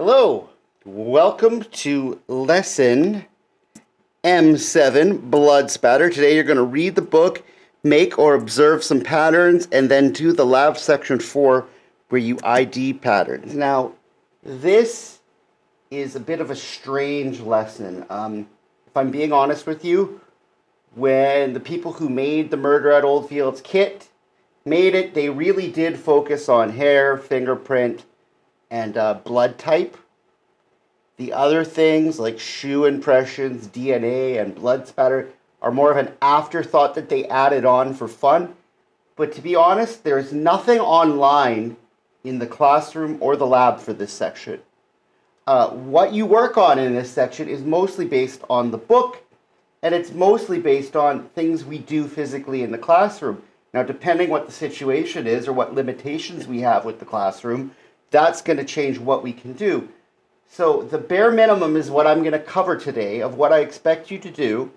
Hello, welcome to lesson M7, Blood Spatter. Today you're going to read the book, make or observe some patterns, and then do the lab section 4 where you ID patterns. Now, this is a bit of a strange lesson. If I'm being honest with you, when the people who made the Murder at Oldfields kit made it, they really did focus on hair, fingerprint, and blood type. The other things like shoe impressions, DNA, and blood spatter are more of an afterthought that they added on for fun. But to be honest, there's nothing online in the classroom or the lab for this section. What you work on in this section is mostly based on the book, and it's mostly based on things we do physically in the classroom. Now, depending what the situation is or what limitations we have with the classroom, that's going to change what we can do. So the bare minimum is what I'm going to cover today of what I expect you to do.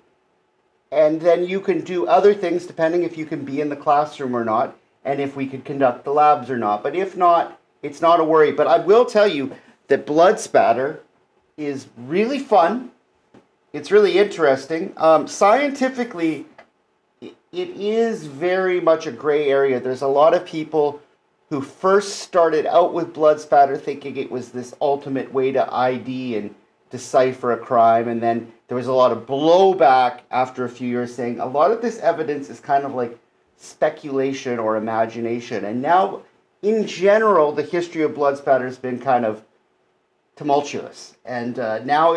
And then you can do other things depending if you can be in the classroom or not, and if we could conduct the labs or not. But if not, it's not a worry. But I will tell you that blood spatter is really fun. It's really interesting. Scientifically, it is very much a gray area. There's a lot of people who first started out with blood spatter thinking it was this ultimate way to ID and decipher a crime, and then there was a lot of blowback after a few years saying a lot of this evidence is kind of like speculation or imagination. And now, in general, the history of blood spatter has been kind of tumultuous, and now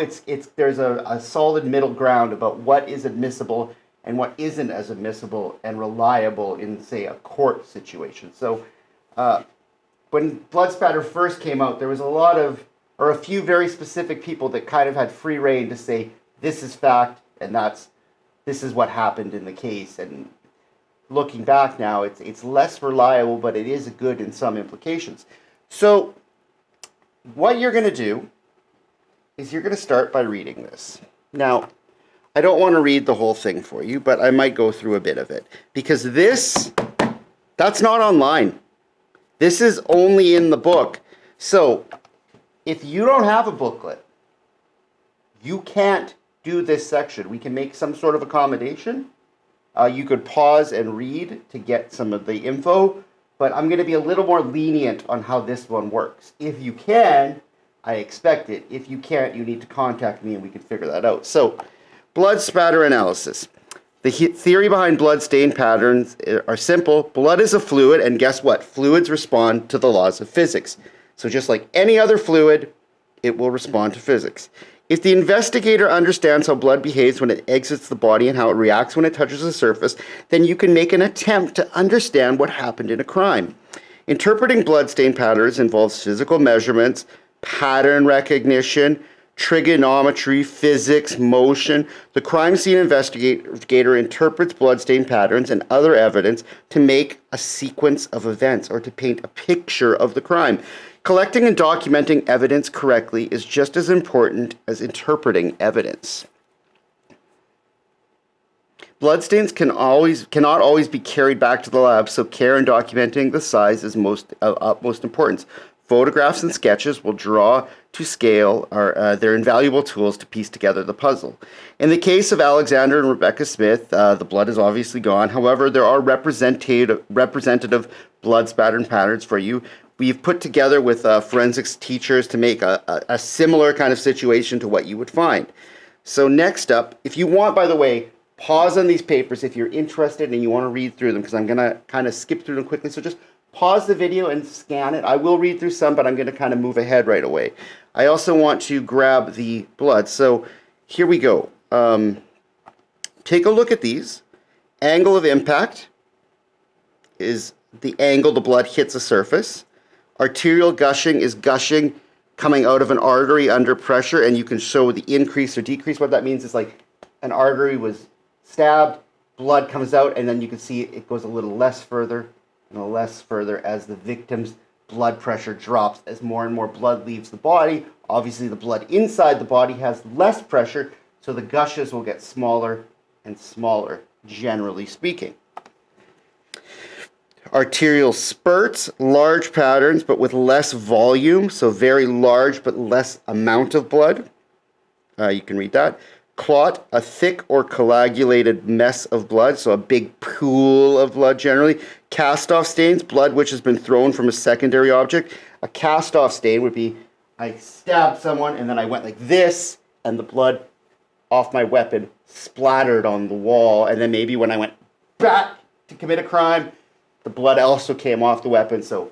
there's a solid middle ground about what is admissible and what isn't as admissible and reliable in, say, a court situation. So when blood spatter first came out, there was a few very specific people that kind of had free rein to say, this is fact, and this is what happened in the case. And looking back now, it's less reliable, but it is good in some implications. So what you're going to do is you're going to start by reading this. Now, I don't want to read the whole thing for you, but I might go through a bit of it, because that's not online. This is only in the book. So if you don't have a booklet, you can't do this section. We can make some sort of accommodation. You could pause and read to get some of the info, but I'm going to be a little more lenient on how this one works. If you can, I expect it. If you can't, you need to contact me and we can figure that out. So, blood spatter analysis. The theory behind blood stain patterns are simple. Blood is a fluid, and guess what? Fluids respond to the laws of physics. So just like any other fluid, it will respond to physics. If the investigator understands how blood behaves when it exits the body and how it reacts when it touches the surface, then you can make an attempt to understand what happened in a crime. Interpreting blood stain patterns involves physical measurements, pattern recognition, trigonometry, physics, motion. The crime scene investigator interprets bloodstain patterns and other evidence to make a sequence of events or to paint a picture of the crime. Collecting and documenting evidence correctly is just as important as interpreting evidence. Bloodstains cannot always be carried back to the lab, so care in documenting the size is of utmost importance. Photographs and sketches will draw to scale they're invaluable tools to piece together the puzzle. In the case of Alexander and Rebecca Smith, the blood is obviously gone. However, there are representative blood spatter patterns for you. We've put together with forensics teachers to make a similar kind of situation to what you would find. So next up, if you want, by the way, pause on these papers if you're interested and you want to read through them, because I'm going to kind of skip through them quickly. So just pause the video and scan it. I will read through some, but I'm going to kind of move ahead right away. I also want to grab the blood. So here we go. Take a look at these. Angle of impact is the angle the blood hits a surface. Arterial gushing is gushing coming out of an artery under pressure, and you can show the increase or decrease. What that means is like an artery was stabbed, blood comes out, and then you can see it goes a little less further and less further as the victim's blood pressure drops as more and more blood leaves the body. Obviously, the blood inside the body has less pressure, so the gushes will get smaller and smaller, generally speaking. Arterial spurts, large patterns but with less volume, so very large but less amount of blood. You can read that. Clot, a thick or coagulated mess of blood, so a big pool of blood generally. Cast-off stains, blood which has been thrown from a secondary object. A cast-off stain would be I stabbed someone and then I went like this and the blood off my weapon splattered on the wall, and then maybe when I went back to commit a crime, the blood also came off the weapon, so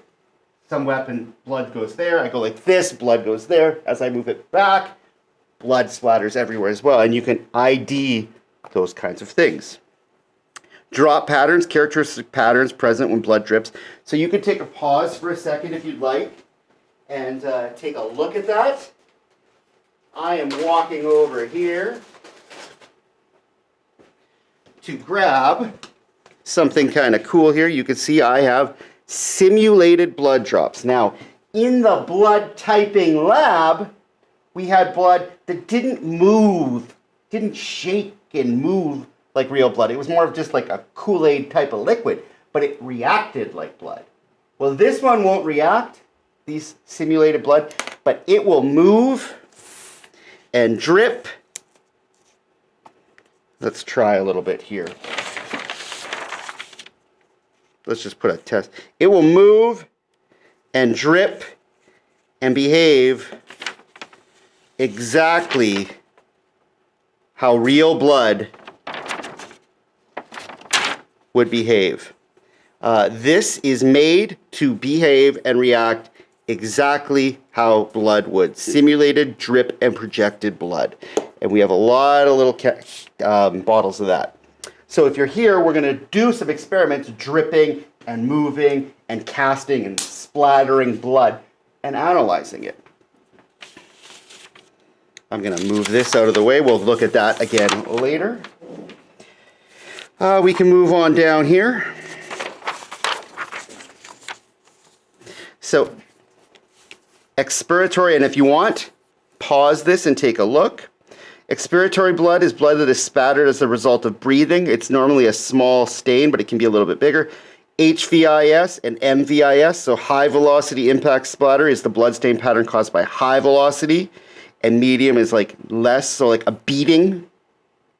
some weapon, blood goes there, I go like this, blood goes there. As I move it back, blood splatters everywhere as well, and you can ID those kinds of things. Drop patterns, characteristic patterns present when blood drips. So you can take a pause for a second if you'd like and take a look at that. I am walking over here to grab something kind of cool here. You can see I have simulated blood drops. Now, in the blood typing lab, we had blood that didn't move, didn't shake and move like real blood. It was more of just like a Kool-Aid type of liquid, but it reacted like blood. Well, this one won't react, these simulated blood, but it will move and drip. Let's try a little bit here. Let's just put a test. It will move and drip and behave exactly how real blood would behave. This is made to behave and react exactly how blood would. Simulated drip and projected blood. And we have a lot of little bottles of that. So if you're here, we're going to do some experiments dripping and moving and casting and splattering blood and analyzing it. I'm going to move this out of the way. We'll look at that again later. We can move on down here. So expiratory, and if you want, pause this and take a look. Expiratory blood is blood that is spattered as a result of breathing. It's normally a small stain, but it can be a little bit bigger. HVIS and MVIS, so high velocity impact splatter, is the blood stain pattern caused by high velocity, and medium is like less, so like a beating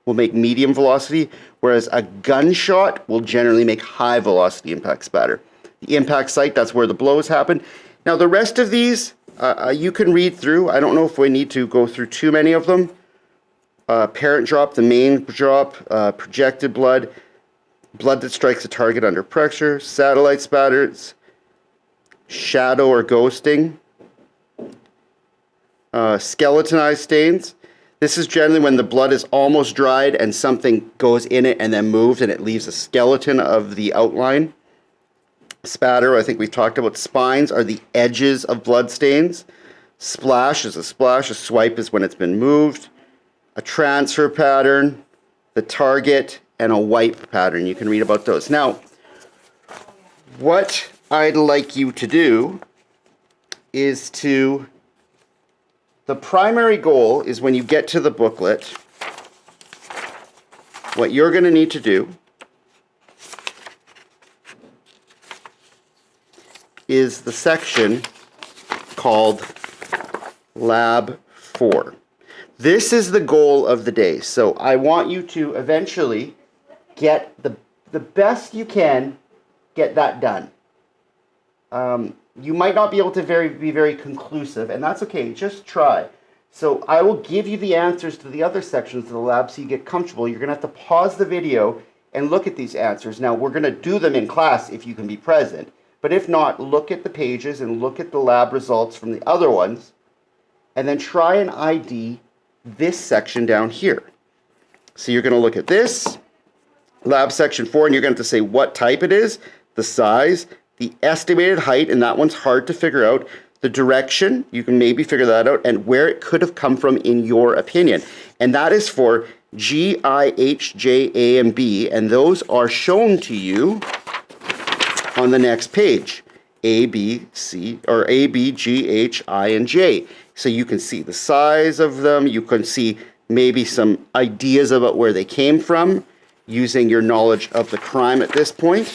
will make medium velocity, whereas a gunshot will generally make high velocity impact spatter. The impact site, that's where the blows happen. Now the rest of these, you can read through. I don't know if we need to go through too many of them. Parent drop, the main drop, projected blood, blood that strikes a target under pressure, satellite spatters, shadow or ghosting, skeletonized stains. This is generally when the blood is almost dried and something goes in it and then moves and it leaves a skeleton of the outline. Spatter, I think we've talked about. Spines are the edges of blood stains. Splash is a splash. A swipe is when it's been moved. A transfer pattern, the target, and a wipe pattern. You can read about those. Now, what I'd like you to do is to, the primary goal is when you get to the booklet, what you're going to need to do is the section called Lab 4. This is the goal of the day. So I want you to eventually get the best you can, get that done. You might not be able to be very conclusive, and that's okay. Just try. So I will give you the answers to the other sections of the lab so you get comfortable. You're going to have to pause the video and look at these answers. Now, we're going to do them in class if you can be present. But if not, look at the pages and look at the lab results from the other ones, and then try and ID this section down here. So you're going to look at this, lab section 4, and you're going to have to say what type it is, the size, the estimated height, and that one's hard to figure out, the direction, you can maybe figure that out, and where it could have come from in your opinion. And that is for G, I, H, J, A, and B, and those are shown to you on the next page. A, B, C, or A, B, G, H, I, and J. So you can see the size of them, you can see maybe some ideas about where they came from, using your knowledge of the crime at this point.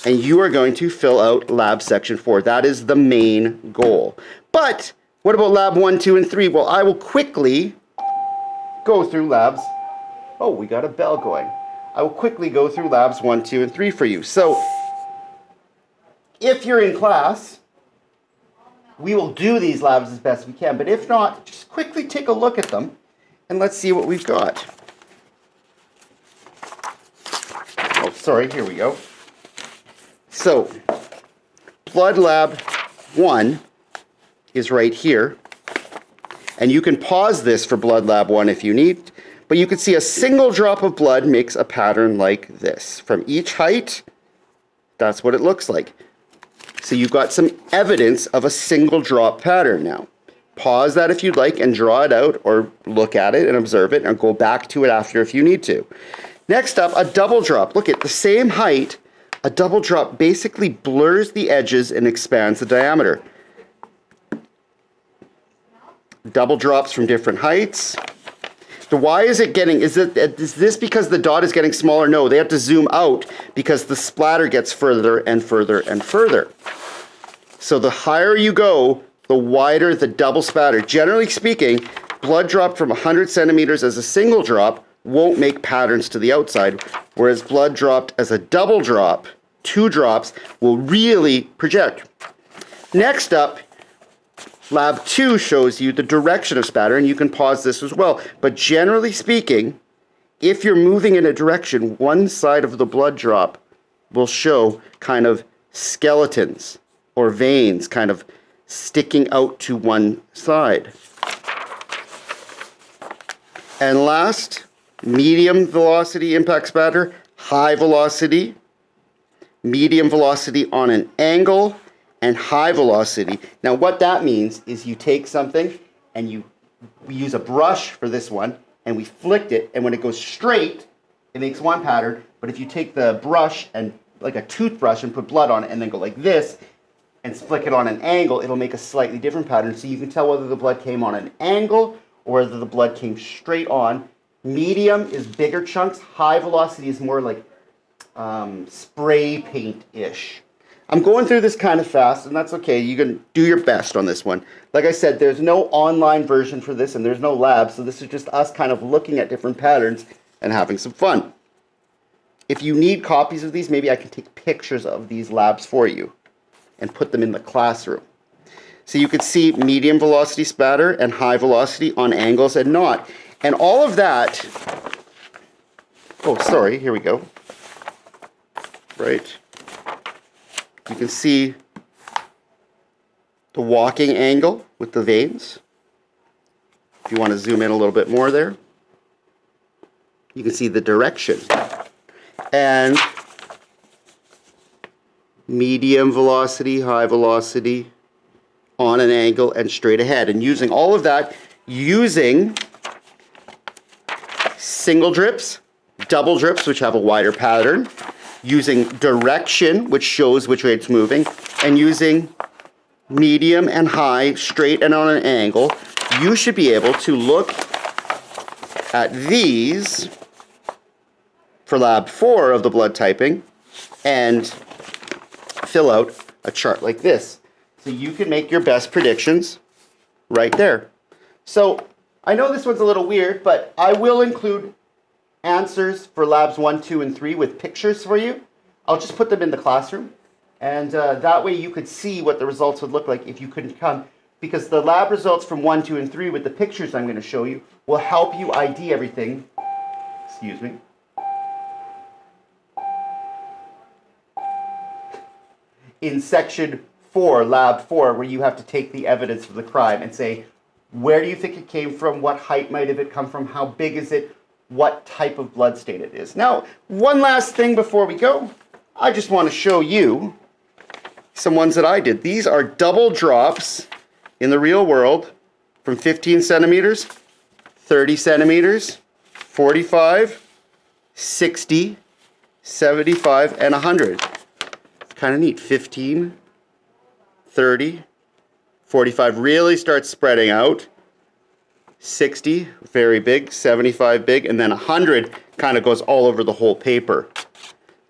and you are going to fill out lab section 4. That is the main goal. But what about lab 1, 2, and 3? Well, I will quickly go through labs. Oh, we got a bell going. I will quickly go through labs 1, 2, and 3 for you. So if you're in class, we will do these labs as best we can. But if not, just quickly take a look at them and let's see what we've got. Oh, sorry, here we go. So, blood lab 1 is right here. And you can pause this for blood lab 1 if you need. But you can see a single drop of blood makes a pattern like this. From each height, that's what it looks like. So you've got some evidence of a single drop pattern now. Pause that if you'd like and draw it out, or look at it and observe it and go back to it after if you need to. Next up, a double drop. Look at the same height. A double drop basically blurs the edges and expands the diameter. Double drops from different heights. So why is it getting, is this because the dot is getting smaller? No, they have to zoom out because the splatter gets further and further and further. So the higher you go, the wider the double spatter. Generally speaking, blood dropped from 100 centimeters as a single drop won't make patterns to the outside, whereas blood dropped as a double drop, 2 drops, will really project. Next up, lab 2 shows you the direction of spatter, and you can pause this as well. But generally speaking, if you're moving in a direction, one side of the blood drop will show kind of skeletons or veins kind of sticking out to one side. And last, medium velocity impact spatter, high velocity, medium velocity on an angle, and high velocity. Now what that means is you take something and we use a brush for this one and we flicked it, and when it goes straight, it makes one pattern. But if you take the brush and like a toothbrush and put blood on it and then go like this and flick it on an angle, it'll make a slightly different pattern. So you can tell whether the blood came on an angle or whether the blood came straight on. Medium is bigger chunks. High velocity is more like spray paint-ish. I'm going through this kind of fast, and that's okay. You can do your best on this one. Like I said, there's no online version for this, and there's no lab, so this is just us kind of looking at different patterns and having some fun. If you need copies of these, maybe I can take pictures of these labs for you and put them in the classroom. So you could see medium velocity spatter and high velocity on angles and not. And all of that, oh, sorry, here we go. Right. You can see the walking angle with the veins. If you want to zoom in a little bit more there, you can see the direction. And medium velocity, high velocity, on an angle, and straight ahead. And using all of that, using single drips, double drips, which have a wider pattern, using direction, which shows which way it's moving, and using medium and high, straight and on an angle, you should be able to look at these for lab 4 of the blood typing and fill out a chart like this. So you can make your best predictions right there. So I know this one's a little weird, but I will include answers for labs 1, 2, and 3 with pictures for you. I'll just put them in the classroom, and that way you could see what the results would look like if you couldn't come, because the lab results from 1, 2, and 3 with the pictures I'm going to show you will help you ID everything. Excuse me. In section 4, lab 4, where you have to take the evidence of the crime and say, where do you think it came from? What height might have it come from? How big is it? What type of blood stain it is. Now, one last thing before we go. I just want to show you some ones that I did. These are double drops in the real world from 15 centimeters, 30 centimeters, 45, 60, 75, and 100. It's kind of neat. 15, 30, 45 really starts spreading out. 60, very big, 75 big, and then 100 kind of goes all over the whole paper.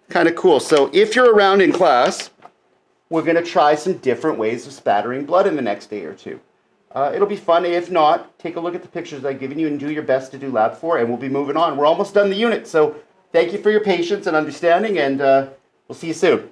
kind of cool. So if you're around in class, we're going to try some different ways of spattering blood in the next day or two. It'll be fun. If not, take a look at the pictures I've given you and do your best to do lab 4, and we'll be moving on. We're almost done the unit, so thank you for your patience and understanding, and we'll see you soon.